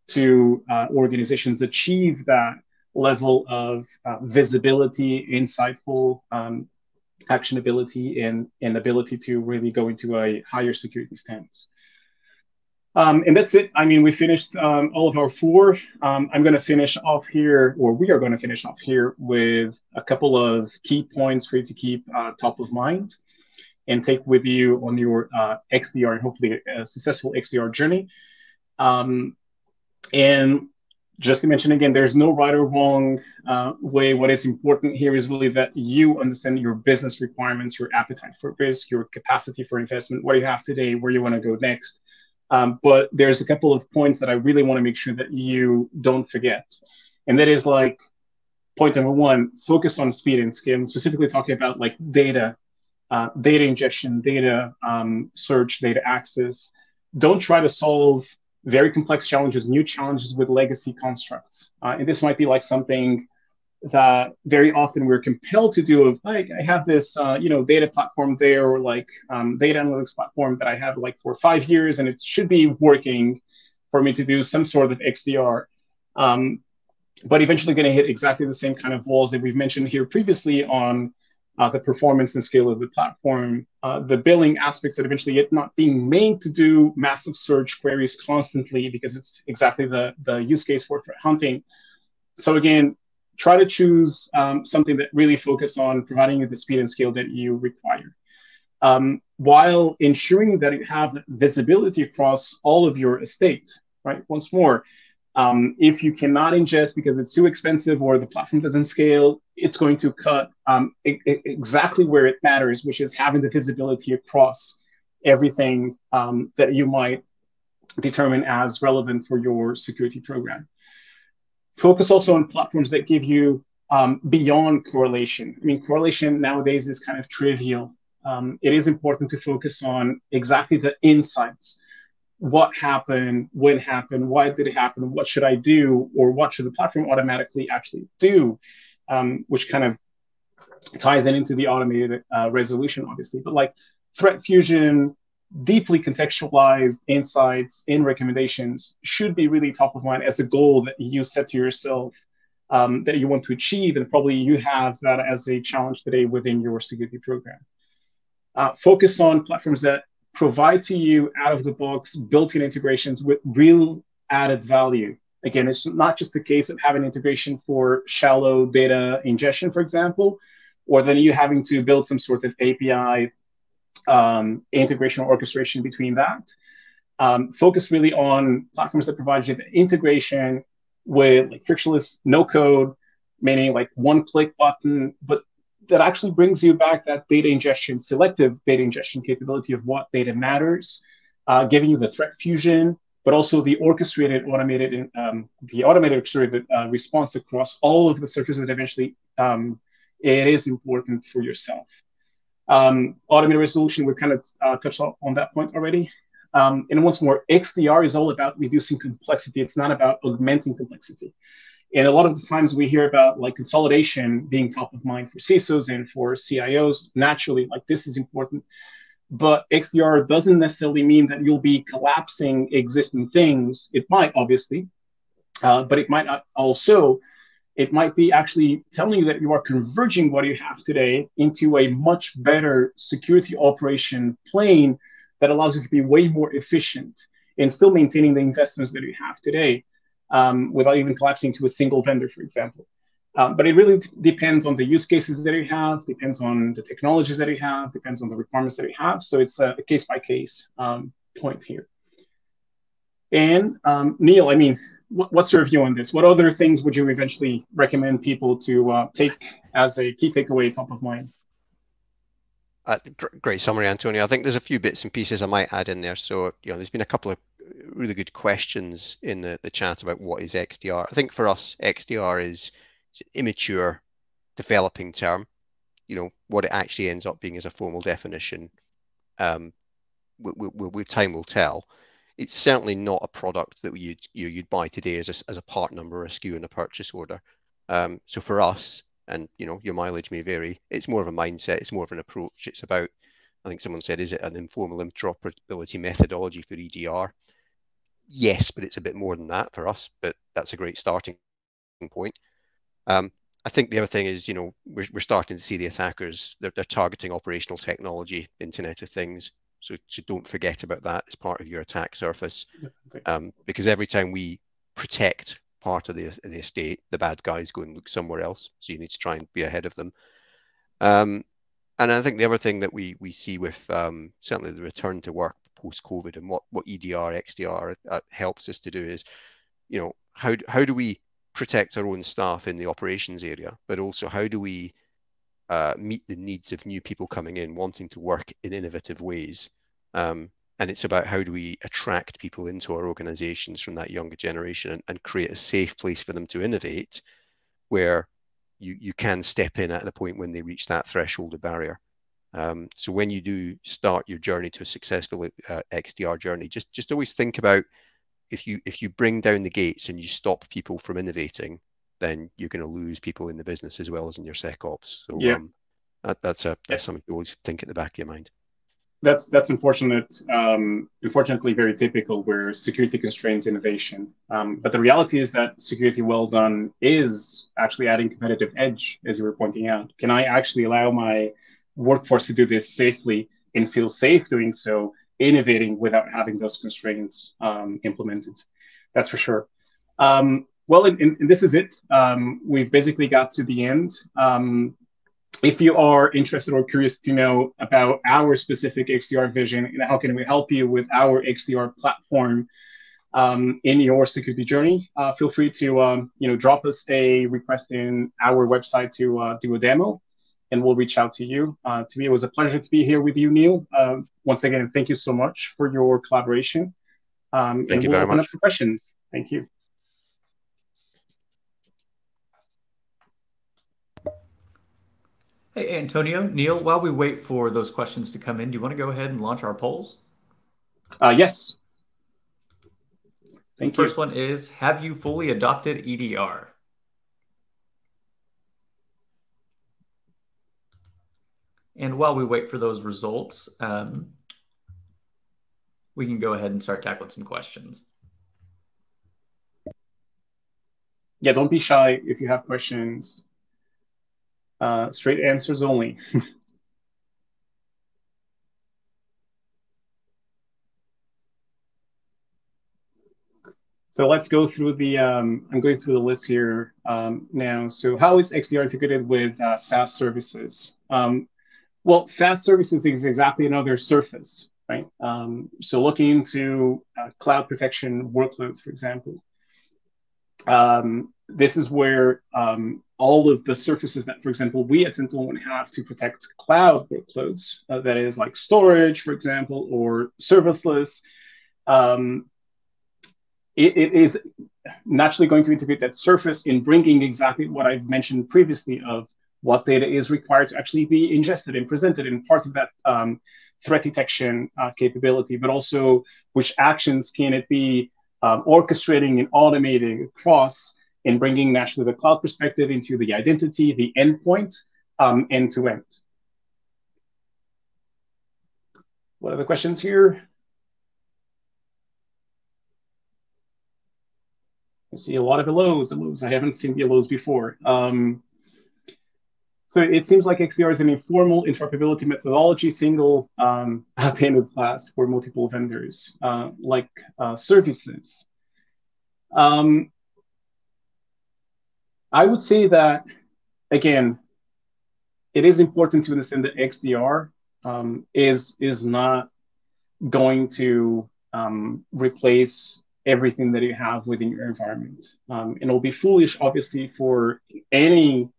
to organizations achieve that level of visibility, insightful actionability, and ability to really go into a higher security stance. And that's it. I mean, we finished all of our four. I'm going to finish off here, or we are going to finish off here with a couple of key points for you to keep top of mind and take with you on your XDR and hopefully a successful XDR journey. And just to mention again, there's no right or wrong way. What is important here is really that you understand your business requirements, your appetite for risk, your capacity for investment, what you have today, where you want to go next. But there's a couple of points that I really want to make sure that you don't forget. And that is like point number one, focus on speed and scale. I'm specifically talking about like data ingestion, data search, data access. Don't try to solve very complex challenges, new challenges with legacy constructs. And this might be like something that very often we're compelled to do of like, I have this, data platform there, or like data analytics platform that I have like for 5 years, and it should be working for me to do some sort of XDR. But eventually going to hit exactly the same kind of walls that we've mentioned here previously on the performance and scale of the platform, the billing aspects that eventually it not being made to do massive search queries constantly because it's exactly the use case for threat hunting. So again, try to choose something that really focus on providing you the speed and scale that you require, while ensuring that you have visibility across all of your estate, right? Once more, if you cannot ingest because it's too expensive or the platform doesn't scale, it's going to cut exactly where it matters, which is having the visibility across everything that you might determine as relevant for your security program. Focus also on platforms that give you beyond correlation. I mean, correlation nowadays is kind of trivial. It is important to focus on exactly the insights. What happened, when happened, why did it happen, what should I do, or what should the platform automatically actually do, which kind of ties into the automated resolution, obviously. But like threat fusion, deeply contextualized insights and recommendations should be really top of mind as a goal that you set to yourself, that you want to achieve, and probably you have that as a challenge today within your security program. Focus on platforms that provide to you out of the box built-in integrations with real added value. Again, it's not just the case of having integration for shallow data ingestion, for example, or then you having to build some sort of API integration or orchestration between that. Focus really on platforms that provide you the integration with like frictionless, no code, meaning like one click button, but that actually brings you back that data ingestion, selective data ingestion capability of what data matters, giving you the threat fusion, but also the orchestrated, automated orchestrated response across all of the surfaces that eventually it is important for yourself. Automated resolution, we've kind of touched on that point already. And once more, XDR is all about reducing complexity. It's not about augmenting complexity. And a lot of the times we hear about like consolidation being top of mind for CISOs and for CIOs. Naturally, like this is important. But XDR doesn't necessarily mean that you'll be collapsing existing things. It might, obviously, but it might not also. It might be actually telling you that you are converging what you have today into a much better security operation plane that allows you to be way more efficient and still maintaining the investments that you have today without even collapsing to a single vendor, for example. But it really depends on the use cases that you have, depends on the technologies that you have, depends on the requirements that you have. So it's a case-by-case point here. And Neil, I mean, what's your view on this? What other things would you eventually recommend people to take as a key takeaway top of mind? Great summary, Antonio. I think there's a few bits and pieces I might add in there. So, there's been a couple of really good questions in the chat about what is XDR. I think for us, XDR is an immature developing term. What it actually ends up being is a formal definition. With time will tell. It's certainly not a product that you'd buy today as a part number or a SKU in a purchase order. So for us, and your mileage may vary, it's more of a mindset, it's more of an approach. It's about, I think someone said, is it an informal interoperability methodology for EDR? Yes, but it's a bit more than that for us, but that's a great starting point. I think the other thing is, we're starting to see the attackers, they're targeting operational technology, Internet of Things. So don't forget about that as part of your attack surface, because every time we protect part of the estate, the bad guys go and look somewhere else. So you need to try and be ahead of them. And I think the other thing that we see with certainly the return to work post-COVID and what EDR, XDR helps us to do is, how do we protect our own staff in the operations area, but also how do we meet the needs of new people coming in, wanting to work in innovative ways. And it's about how do we attract people into our organizations from that younger generation and create a safe place for them to innovate where you can step in at the point when they reach that threshold of barrier. So when you do start your journey to a successful XDR journey, just always think about if you bring down the gates and you stop people from innovating, then you're going to lose people in the business as well as in your SecOps. So yeah. That's something you always think at the back of your mind. That's unfortunate. Unfortunately, very typical where security constrains innovation. But the reality is that security well done is actually adding competitive edge, as you were pointing out. Can I actually allow my workforce to do this safely and feel safe doing so, innovating without having those constraints implemented? That's for sure. Well, and this is it. We've basically got to the end. If you are interested or curious to know about our specific XDR vision and how can we help you with our XDR platform in your security journey, feel free to drop us a request in our website to do a demo, and we'll reach out to you. To me, it was a pleasure to be here with you, Neil. Once again, thank you so much for your collaboration. Thank you very much. Open up for questions. Thank you. Hey, Antonio, Neil, while we wait for those questions to come in, do you want to go ahead and launch our polls? Yes. The first one is, have you fully adopted EDR? And while we wait for those results, we can go ahead and start tackling some questions. Yeah, don't be shy if you have questions. Straight answers only. So let's go through the, I'm going through the list here now. So how is XDR integrated with SaaS services? Well, SaaS services is exactly another surface right? So looking into cloud protection workloads, for example. This is where all of the surfaces that, for example, we at SentinelOne have to protect cloud workloads, that is like storage, for example, or serverless, it is naturally going to integrate that surface in bringing exactly what I've mentioned previously of what data is required to actually be ingested and presented in part of that threat detection capability, but also which actions can it be orchestrating and automating across and bringing naturally the cloud perspective into the identity, the endpoint, end to end. What are the questions here? I see a lot of hellos. I haven't seen the hellos before. So it seems like XDR is an informal interoperability methodology, single payment class for multiple vendors, like services. I would say that, again, it is important to understand that XDR is not going to replace everything that you have within your environment. And it'll be foolish, obviously, for any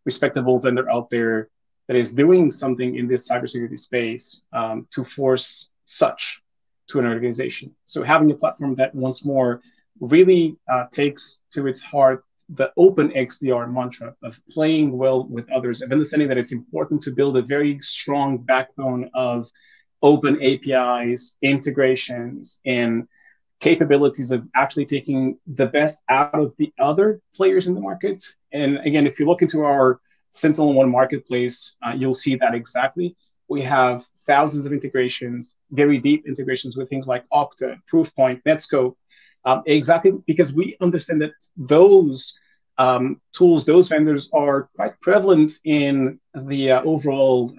respectable vendor out there that is doing something in this cybersecurity space to force such to an organization. So having a platform that once more really takes to its heart the open XDR mantra of playing well with others and understanding that it's important to build a very strong backbone of open APIs, integrations, and capabilities of actually taking the best out of the other players in the market. And again, if you look into our SentinelOne marketplace, you'll see that exactly. We have thousands of integrations, very deep integrations with things like Okta, Proofpoint, Netscope, exactly because we understand that those tools, those vendors are quite prevalent in the overall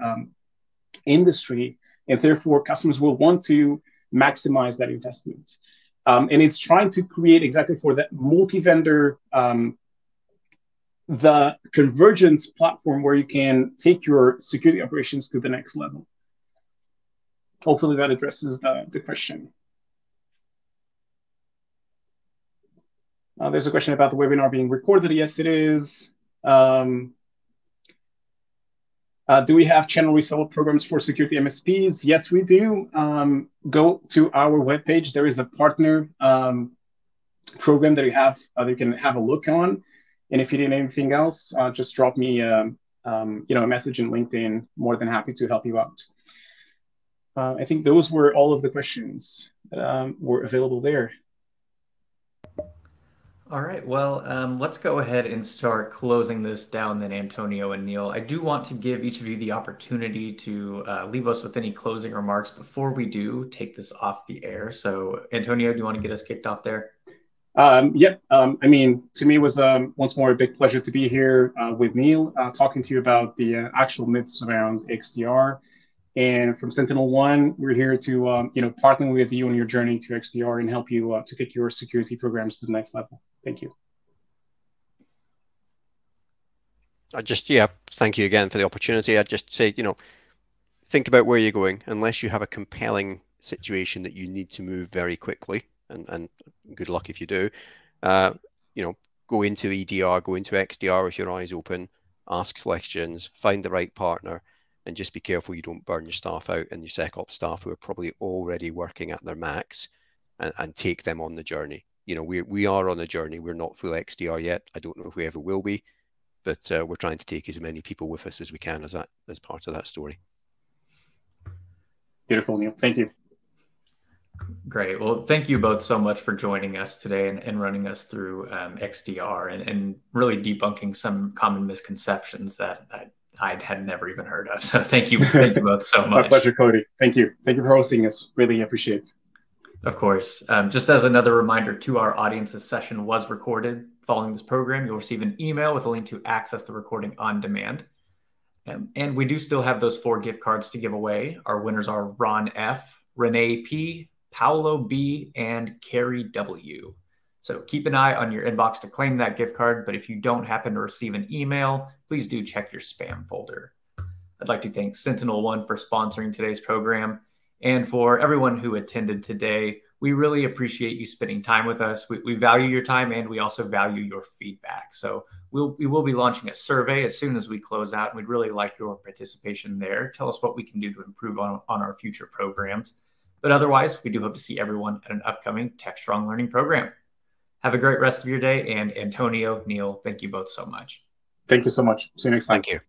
industry, and therefore customers will want to maximize that investment. And it's trying to create exactly for that multi-vendor, the Convergence platform where you can take your security operations to the next level. Hopefully that addresses the question. There's a question about the webinar being recorded. Yes, it is. Do we have channel reseller programs for security MSPs? Yes, we do. Go to our webpage. There is a partner program that you can have a look on. And if you need anything else, just drop me a message in LinkedIn. More than happy to help you out. I think those were all of the questions that were available there. All right, well, let's go ahead and start closing this down then, Antonio and Neil. I do want to give each of you the opportunity to leave us with any closing remarks before we do take this off the air. So, Antonio, do you want to get us kicked off there? Yep. I mean, to me, it was once more a big pleasure to be here with Neil, talking to you about the actual myths around XDR. And from SentinelOne, we're here to partner with you on your journey to XDR and help you to take your security programs to the next level. Thank you. Thank you again for the opportunity. I'd just say, think about where you're going. Unless you have a compelling situation that you need to move very quickly, and good luck if you do, go into EDR, go into XDR with your eyes open, ask questions, find the right partner, and just be careful you don't burn your staff out and your SecOps staff who are probably already working at their max, and take them on the journey. We are on a journey. We're not full XDR yet. I don't know if we ever will be, but we're trying to take as many people with us as we can as part of that story. Beautiful, Neil. Thank you. Great. Well, thank you both so much for joining us today and running us through XDR and really debunking some common misconceptions that I had never even heard of. So thank you both so much. My pleasure, Cody. Thank you. Thank you for hosting us. Really appreciate it. Of course. Just as another reminder to our audience, this session was recorded. Following this program, you'll receive an email with a link to access the recording on demand. And we do still have those 4 gift cards to give away. Our winners are Ron F., Renee P., Paolo B., and Carrie W. So keep an eye on your inbox to claim that gift card. But if you don't happen to receive an email, please do check your spam folder. I'd like to thank SentinelOne for sponsoring today's program. And for everyone who attended today, we really appreciate you spending time with us. We value your time, and we also value your feedback. So we will be launching a survey as soon as we close out, and we'd really like your participation there. Tell us what we can do to improve on our future programs. But otherwise, we do hope to see everyone at an upcoming Techstrong Learning program. Have a great rest of your day. And Antonio, Neil, thank you both so much. Thank you so much. See you next time. Thank you.